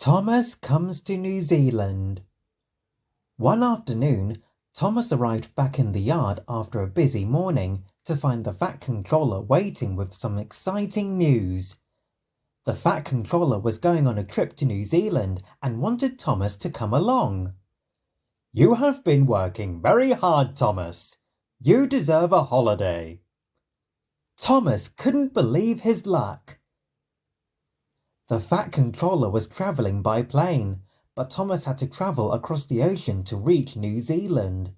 Thomas comes to New Zealand. One afternoon, Thomas arrived back in the yard after a busy morning to find the Fat Controller waiting with some exciting news. The Fat Controller was going on a trip to New Zealand and wanted Thomas to come along. "You have been working very hard, Thomas. You deserve a holiday." Thomas couldn't believe his luck. The Fat Controller was traveling by plane, but Thomas had to travel across the ocean to reach New Zealand.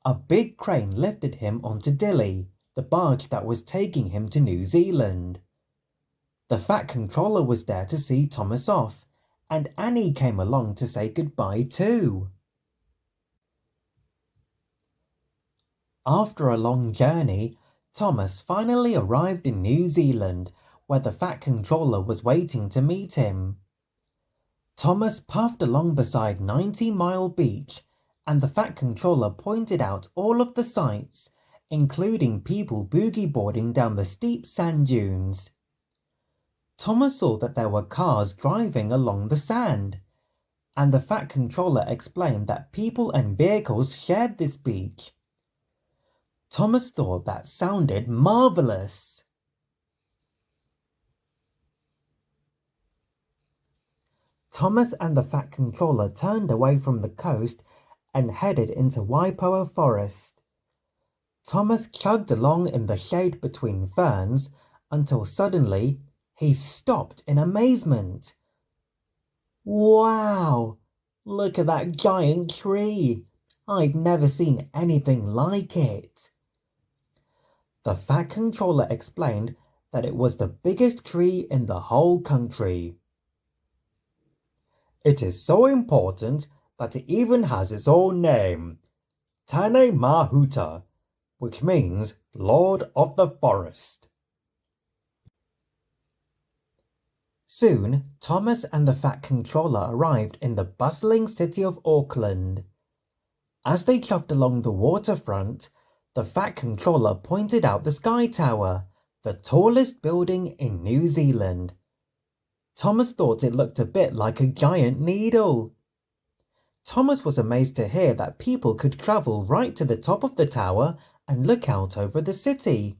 A big crane lifted him onto Dilly, the barge that was taking him to New Zealand. The Fat Controller was there to see Thomas off, and Annie came along to say goodbye too. After a long journey, Thomas finally arrived in New Zealand, where the Fat Controller was waiting to meet him. Thomas puffed along beside 90 Mile Beach, and the Fat Controller pointed out all of the sights, including people boogie boarding down the steep sand dunes. Thomas saw that there were cars driving along the sand, and the Fat Controller explained that people and vehicles shared this beach. Thomas thought that sounded marvelous. Thomas and the Fat Controller turned away from the coast and headed into Waipoua Forest. Thomas chugged along in the shade between ferns until suddenly he stopped in amazement. "Wow! Look at that giant tree! I've never seen anything like it." The Fat Controller explained that it was the biggest tree in the whole country. "It is so important that it even has its own name, Tane Mahuta, which means Lord of the Forest." Soon, Thomas and the Fat Controller arrived in the bustling city of Auckland. As they chuffed along the waterfront, the Fat Controller pointed out the Sky Tower, the tallest building in New Zealand. Thomas thought it looked a bit like a giant needle. Thomas was amazed to hear that people could travel right to the top of the tower and look out over the city.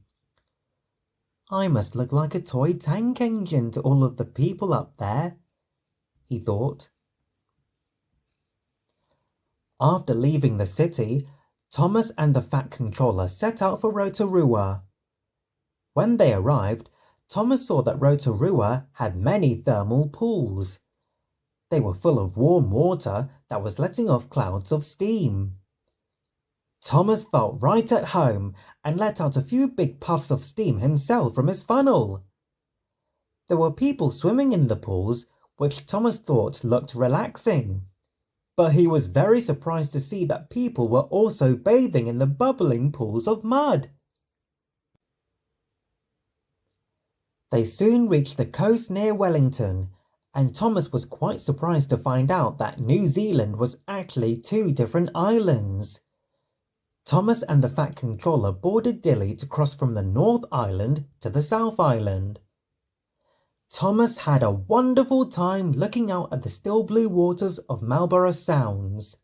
"I must look like a toy tank engine to all of the people up there," he thought. After leaving the city, Thomas and the Fat Controller set out for Rotorua. When they arrived, Thomas saw that Rotorua had many thermal pools. They were full of warm water that was letting off clouds of steam. Thomas felt right at home and let out a few big puffs of steam himself from his funnel. There were people swimming in the pools, which Thomas thought looked relaxing. But he was very surprised to see that people were also bathing in the bubbling pools of mud. They soon reached the coast near Wellington, and Thomas was quite surprised to find out that New Zealand was actually 2 different islands. Thomas and the Fat Controller boarded Dilly to cross from the North Island to the South Island. Thomas had a wonderful time looking out at the still blue waters of Marlborough Sounds.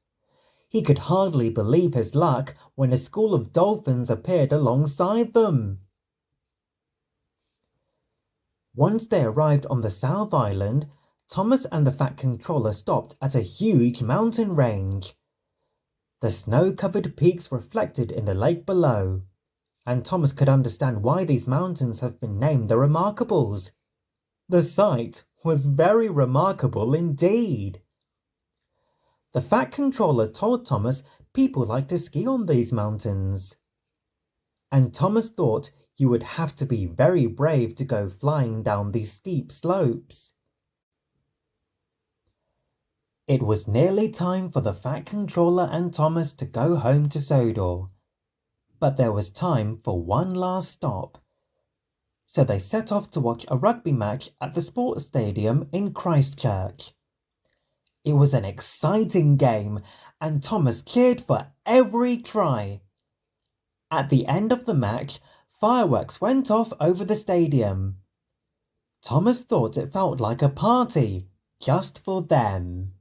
He could hardly believe his luck when a school of dolphins appeared alongside them. Once they arrived on the South Island, Thomas and the Fat Controller stopped at a huge mountain range. The snow-covered peaks reflected in the lake below, and Thomas could understand why these mountains have been named the Remarkables. The sight was very remarkable indeed. The Fat Controller told Thomas people like to ski on these mountains, and Thomas thought you would have to be very brave to go flying down these steep slopes. It was nearly time for the Fat Controller and Thomas to go home to Sodor, but there was time for one last stop. So they set off to watch a rugby match at the sports stadium in Christchurch. It was an exciting game, and Thomas cheered for every try. At the end of the match, fireworks went off over the stadium. Thomas thought it felt like a party, just for them.